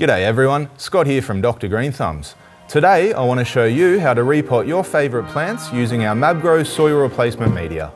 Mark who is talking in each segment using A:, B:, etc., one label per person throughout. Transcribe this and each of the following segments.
A: G'day everyone, Scott here from Dr. Greenthumbs. Today I want to show you how to repot your favourite plants using our MAB Grow soil replacement media.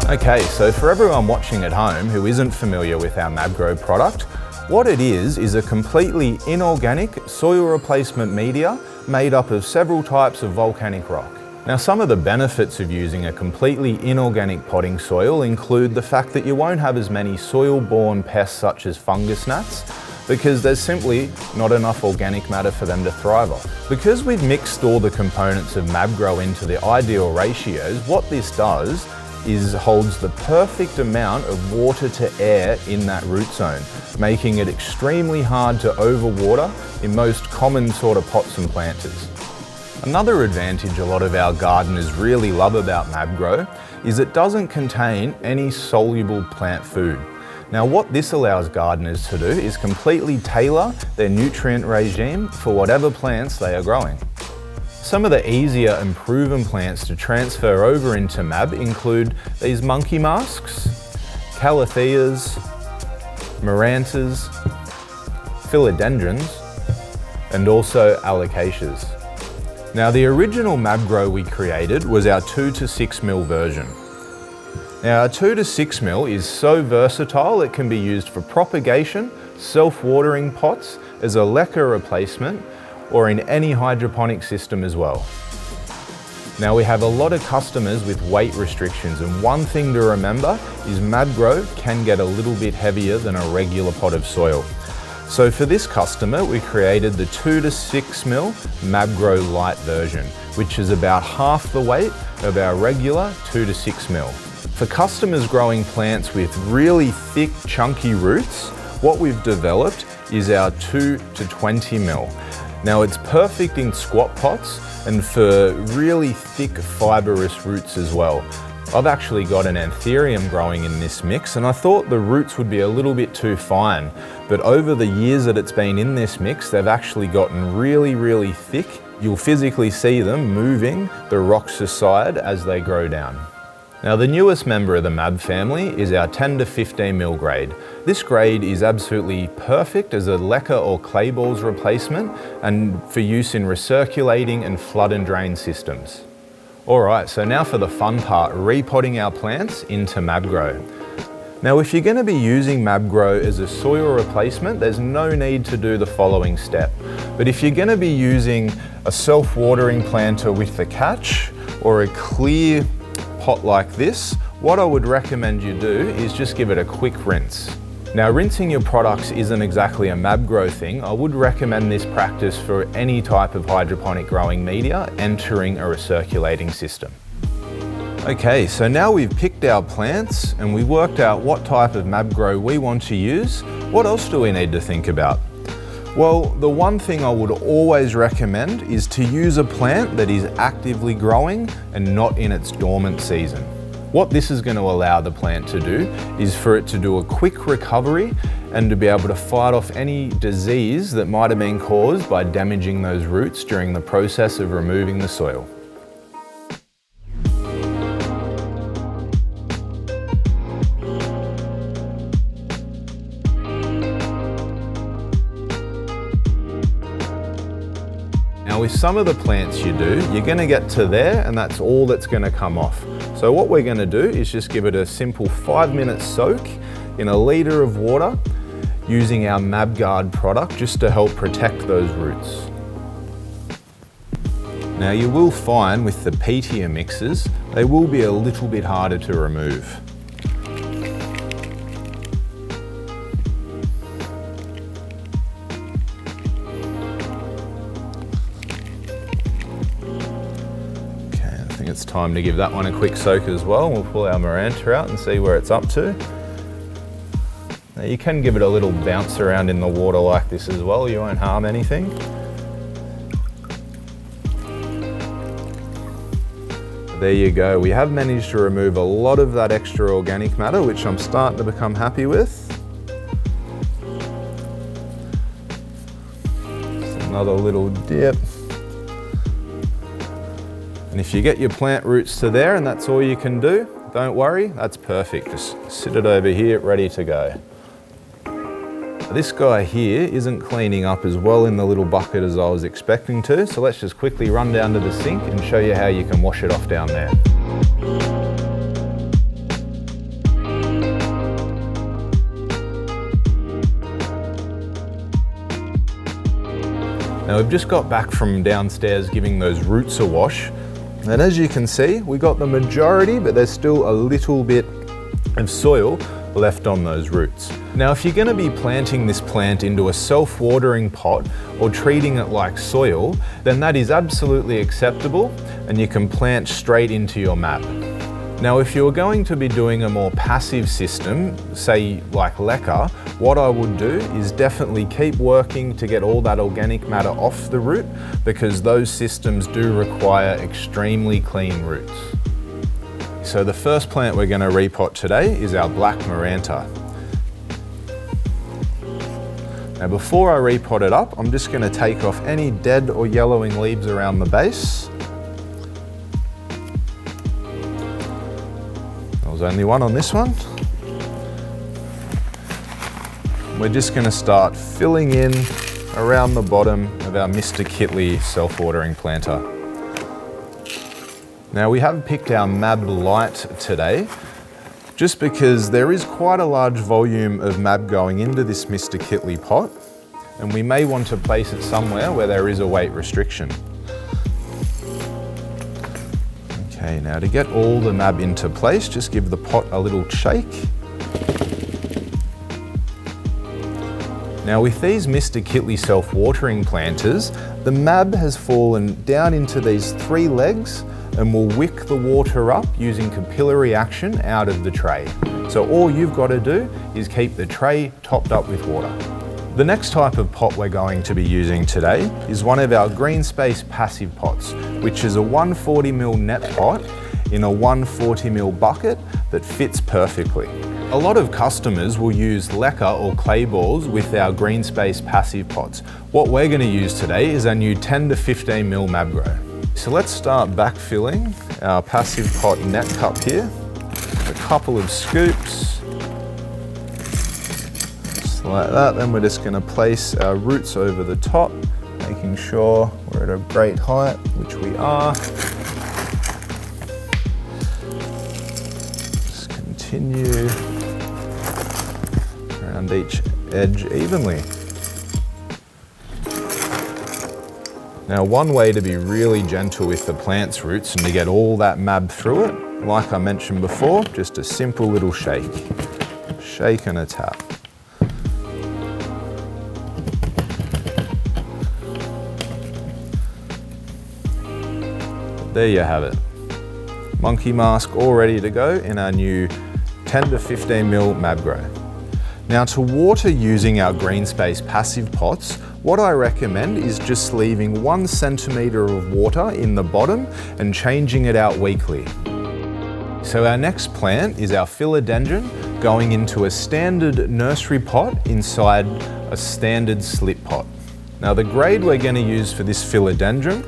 A: Okay, so for everyone watching at home who isn't familiar with our MAB Grow product, what it is a completely inorganic soil replacement media made up of several types of volcanic rock. Now, some of the benefits of using a completely inorganic potting soil include the fact that you won't have as many soil-borne pests such as fungus gnats, because there's simply not enough organic matter for them to thrive on. Because we've mixed all the components of MAB Grow into the ideal ratios, what this does is holds the perfect amount of water to air in that root zone, making it extremely hard to overwater in most common sort of pots and planters. Another advantage a lot of our gardeners really love about MAB Grow is it doesn't contain any soluble plant food. Now, what this allows gardeners to do is completely tailor their nutrient regime for whatever plants they are growing. Some of the easier and proven plants to transfer over into MAB include these monkey masks, calatheas, marantas, philodendrons, and also alocasias. Now, the original MAB Grow we created was our 2 to 6 mil version. Now, our 2 to 6 mil is so versatile it can be used for propagation, self-watering pots, as a leca replacement, or in any hydroponic system as well. Now, we have a lot of customers with weight restrictions, and one thing to remember is MAB Grow can get a little bit heavier than a regular pot of soil. So for this customer, we created the 2 to 6 mil MAB Grow Light version, which is about half the weight of our regular 2 to 6 mil. For customers growing plants with really thick, chunky roots, what we've developed is our 2 to 20 mil. Now, it's perfect in squat pots and for really thick fibrous roots as well. I've actually got an anthurium growing in this mix, and I thought the roots would be a little bit too fine, but over the years that it's been in this mix, they've actually gotten really thick. You'll physically see them moving the rocks aside as they grow down. Now, the newest member of the MAB family is our 10 to 15 mil grade. This grade is absolutely perfect as a leca or clay balls replacement and for use in recirculating and flood and drain systems. Alright, so now for the fun part, repotting our plants into MAB Grow. Now, if you're going to be using MAB Grow as a soil replacement, there's no need to do the following step. But if you're going to be using a self-watering planter with the catch or a clear pot like this, what I would recommend you do is just give it a quick rinse. Now, rinsing your products isn't exactly a MAB Grow thing. I would recommend this practice for any type of hydroponic growing media entering a recirculating system. Okay, so now we've picked our plants and we worked out what type of MAB Grow we want to use. What else do we need to think about? Well, the one thing I would always recommend is to use a plant that is actively growing and not in its dormant season. What this is going to allow the plant to do is for it to do a quick recovery and to be able to fight off any disease that might have been caused by damaging those roots during the process of removing the soil. Now, with some of the plants you do, you're going to get to there and that's all that's going to come off. So what we're going to do is just give it a simple 5-minute soak in a litre of water using our MAB Guard product just to help protect those roots. Now, you will find with the peatier mixes, they will be a little bit harder to remove. It's time to give that one a quick soak as well. We'll pull our maranta out and see where it's up to. Now, you can give it a little bounce around in the water like this as well, you won't harm anything. There you go, we have managed to remove a lot of that extra organic matter, which I'm starting to become happy with. Another little dip. And if you get your plant roots to there and that's all you can do, don't worry, that's perfect. Just sit it over here, ready to go. This guy here isn't cleaning up as well in the little bucket as I was expecting to, so let's just quickly run down to the sink and show you how you can wash it off down there. Now we've just got back from downstairs giving those roots a wash, and as you can see, we got the majority, but there's still a little bit of soil left on those roots. Now, if you're going to be planting this plant into a self-watering pot or treating it like soil, then that is absolutely acceptable and you can plant straight into your MAB. Now, if you're going to be doing a more passive system, say like leca, what I would do is definitely keep working to get all that organic matter off the root, because those systems do require extremely clean roots. So the first plant we're going to repot today is our black maranta. Now before I repot it up, I'm just going to take off any dead or yellowing leaves around the base. There was only one on this one. We're just going to start filling in around the bottom of our Mr. Kitley self-watering planter. Now we have picked our MAB Light today, just because there is quite a large volume of MAB going into this Mr. Kitley pot, and we may want to place it somewhere where there is a weight restriction. Okay, now to get all the MAB into place, just give the pot a little shake. Now with these Mr. Kitley self-watering planters, the MAB has fallen down into these 3 legs and will wick the water up using capillary action out of the tray. So all you've got to do is keep the tray topped up with water. The next type of pot we're going to be using today is one of our green space passive pots, which is a 140ml net pot in a 140ml bucket that fits perfectly. A lot of customers will use leca or clay balls with our green space passive pots. What we're going to use today is our new 10 to 15ml MAB Grow. So let's start backfilling our passive pot net cup here. A couple of scoops, just like that. Then we're just going to place our roots over the top, making sure we're at a great height, which we are. Just continue around each edge evenly. Now, one way to be really gentle with the plant's roots and to get all that MAB through it, like I mentioned before, just a simple little shake. Shake and a tap. There you have it. Monkey mask all ready to go in our new 10 to 15ml MAB Grow. Now, to water using our green space passive pots, what I recommend is just leaving 1 centimetre of water in the bottom and changing it out weekly. So our next plant is our philodendron going into a standard nursery pot inside a standard slip pot. Now the grade we're going to use for this philodendron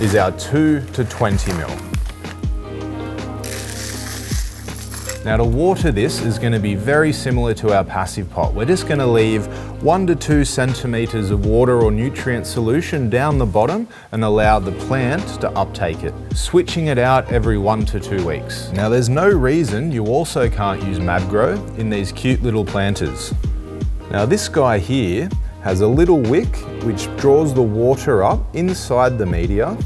A: is our 2 to 20ml. Now to water this is going to be very similar to our passive pot. We're just going to leave 1 to 2 centimetres of water or nutrient solution down the bottom and allow the plant to uptake it, switching it out every 1 to 2 weeks. Now there's no reason you also can't use MAB Grow in these cute little planters. Now this guy here has a little wick which draws the water up inside the media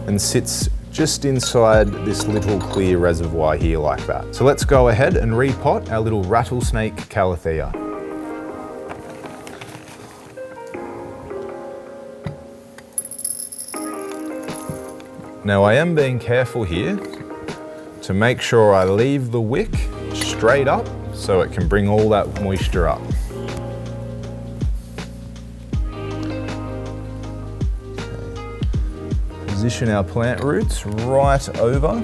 A: and sits just inside this little clear reservoir here like that. So let's go ahead and repot our little rattlesnake calathea. Now I am being careful here to make sure I leave the wick straight up so it can bring all that moisture up. Position our plant roots right over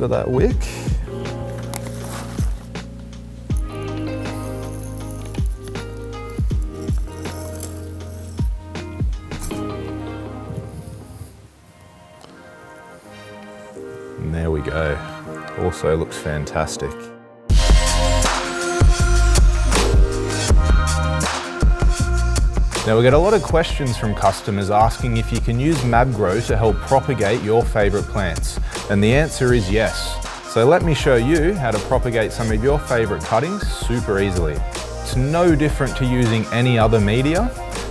A: that wick. also looks fantastic. Now we get a lot of questions from customers asking if you can use MAB Grow to help propagate your favourite plants, and the answer is yes. So let me show you how to propagate some of your favourite cuttings super easily. It's no different to using any other media.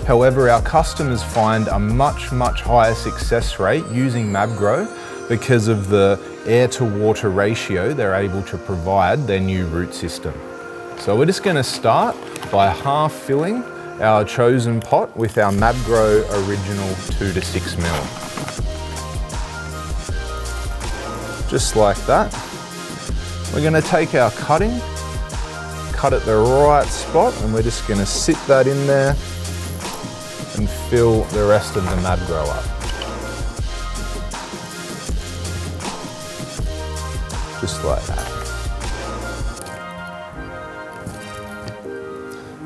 A: However, our customers find a much higher success rate using MAB Grow because of the air to water ratio they're able to provide their new root system. So we're just going to start by half filling our chosen pot with our MAB Grow original 2 to 6 mil. Just like that. We're going to take our cutting, cut at the right spot, and we're just going to sit that in there and fill the rest of the MAB Grow up. Just like that.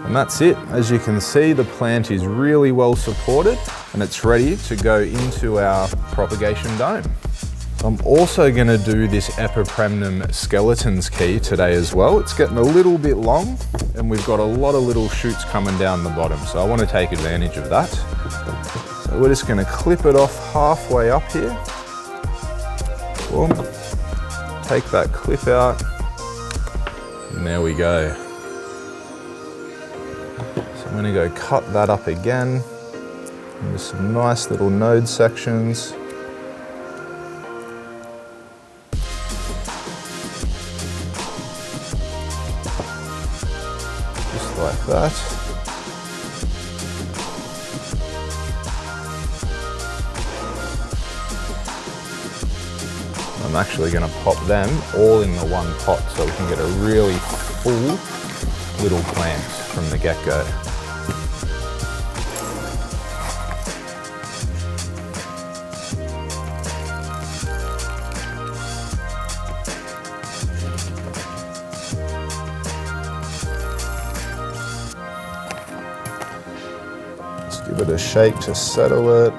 A: And that's it. As you can see, the plant is really well supported and it's ready to go into our propagation dome. I'm also going to do this Epipremnum skeletons key today as well. It's getting a little bit long and we've got a lot of little shoots coming down the bottom, so I want to take advantage of that. So we're just going to clip it off halfway up here. Boom. Take that clip out and there we go. I'm going to go cut that up again into some nice little node sections. Just like that. I'm actually going to pop them all in the one pot so we can get a really full little plant from the get-go. Give it a shake to settle it.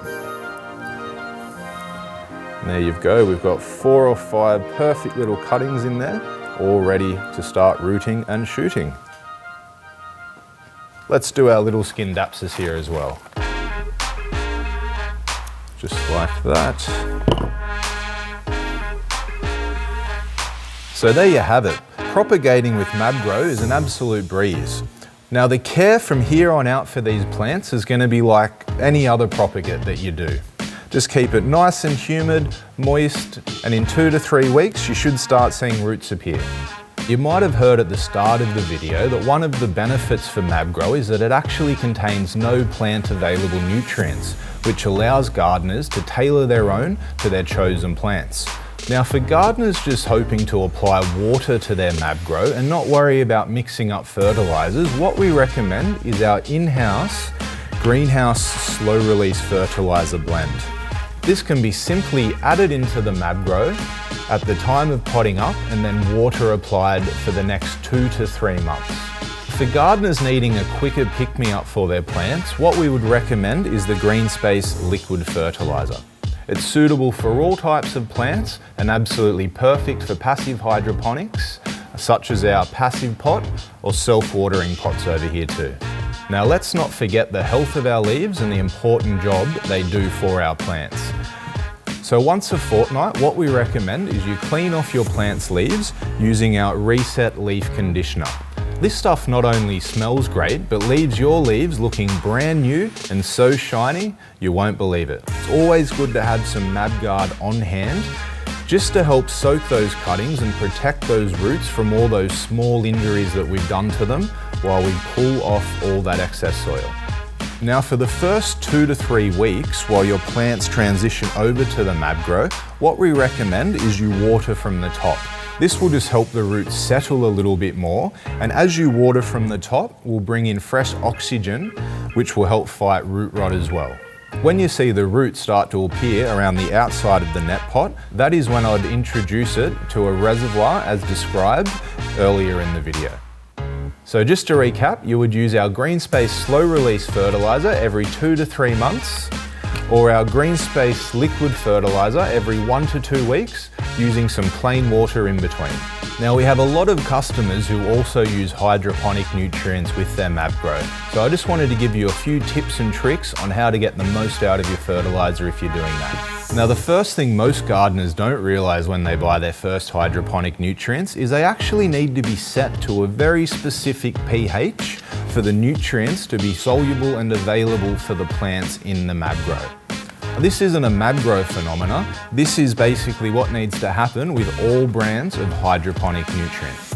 A: And there you go, we've got 4 or 5 perfect little cuttings in there, all ready to start rooting and shooting. Let's do our little Scindapsus here as well. Just like that. So there you have it. Propagating with MAB Grow is an absolute breeze. Now the care from here on out for these plants is going to be like any other propagate that you do. Just keep it nice and humid, moist, and in 2 to 3 weeks you should start seeing roots appear. You might have heard at the start of the video that one of the benefits for MAB Grow is that it actually contains no plant available nutrients, which allows gardeners to tailor their own to their chosen plants. Now for gardeners just hoping to apply water to their MAB Grow and not worry about mixing up fertilizers, what we recommend is our in-house greenhouse slow release fertilizer blend. This can be simply added into the MAB Grow at the time of potting up and then water applied for the next 2 to 3 months. For gardeners needing a quicker pick-me-up for their plants, what we would recommend is the GreenSpace liquid fertilizer. It's suitable for all types of plants and absolutely perfect for passive hydroponics, such as our passive pot or self-watering pots over here too. Now let's not forget the health of our leaves and the important job they do for our plants. So once a fortnight, what we recommend is you clean off your plant's leaves using our Reset Leaf Conditioner. This stuff not only smells great, but leaves your leaves looking brand new and so shiny, you won't believe it. It's always good to have some MAB Guard on hand, just to help soak those cuttings and protect those roots from all those small injuries that we've done to them while we pull off all that excess soil. Now for the first 2 to 3 weeks while your plants transition over to the MAB Grow, what we recommend is you water from the top. This will just help the roots settle a little bit more, and as you water from the top, we'll bring in fresh oxygen, which will help fight root rot as well. When you see the roots start to appear around the outside of the net pot, that is when I'd introduce it to a reservoir as described earlier in the video. So just to recap, you would use our GreenSpace slow release fertilizer every 2 to 3 months, or our GreenSpace liquid fertilizer every 1 to 2 weeks, using some plain water in between. Now we have a lot of customers who also use hydroponic nutrients with their MAB Grow. So I just wanted to give you a few tips and tricks on how to get the most out of your fertilizer if you're doing that. Now the first thing most gardeners don't realize when they buy their first hydroponic nutrients is they actually need to be set to a very specific pH for the nutrients to be soluble and available for the plants in the MAB Grow. This isn't a MAB Grow phenomena. This is basically what needs to happen with all brands of hydroponic nutrients.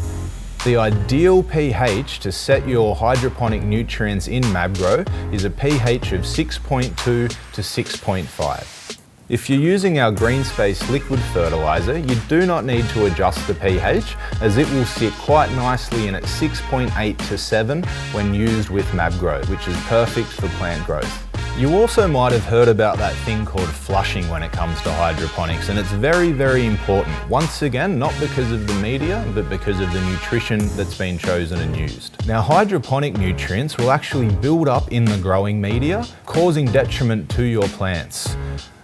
A: The ideal pH to set your hydroponic nutrients in MAB Grow is a pH of 6.2 to 6.5. If you're using our green space liquid fertilizer, you do not need to adjust the pH, as it will sit quite nicely in at 6.8 to 7 when used with MAB Grow, which is perfect for plant growth. You also might have heard about that thing called flushing when it comes to hydroponics, and it's very, very important. Once again, not because of the media, but because of the nutrition that's been chosen and used. Now, hydroponic nutrients will actually build up in the growing media, causing detriment to your plants.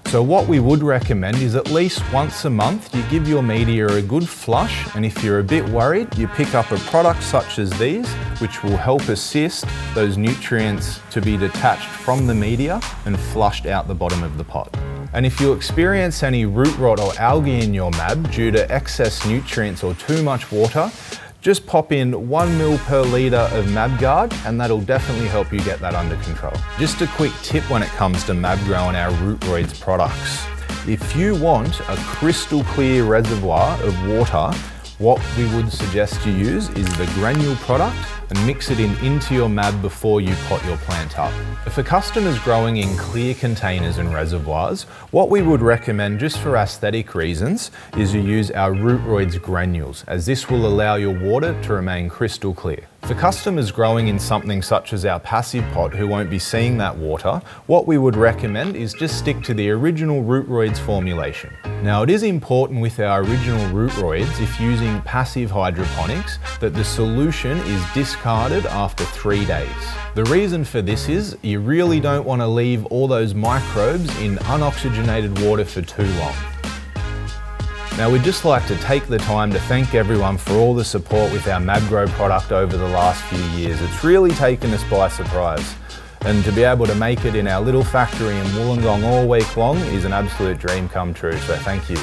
A: So what we would recommend is at least once a month, you give your media a good flush, and if you're a bit worried, you pick up a product such as these, which will help assist those nutrients to be detached from the media and flushed out the bottom of the pot. And if you experience any root rot or algae in your MAB due to excess nutrients or too much water, just pop in 1 ml per litre of MAB Guard, and that'll definitely help you get that under control. Just a quick tip when it comes to MAB Grow and our Rootroids products. If you want a crystal clear reservoir of water, what we would suggest you use is the granule product and mix it into your MAB before you pot your plant up. If a customer's growing in clear containers and reservoirs, what we would recommend just for aesthetic reasons is you use our Rootroids granules, as this will allow your water to remain crystal clear. For customers growing in something such as our passive pot who won't be seeing that water, what we would recommend is just stick to the original Rootroids formulation. Now it is important with our original Rootroids, if using passive hydroponics, that the solution is discarded after 3 days. The reason for this is you really don't want to leave all those microbes in unoxygenated water for too long. Now we'd just like to take the time to thank everyone for all the support with our MAB Grow product over the last few years. It's really taken us by surprise. And to be able to make it in our little factory in Wollongong all week long is an absolute dream come true, so thank you.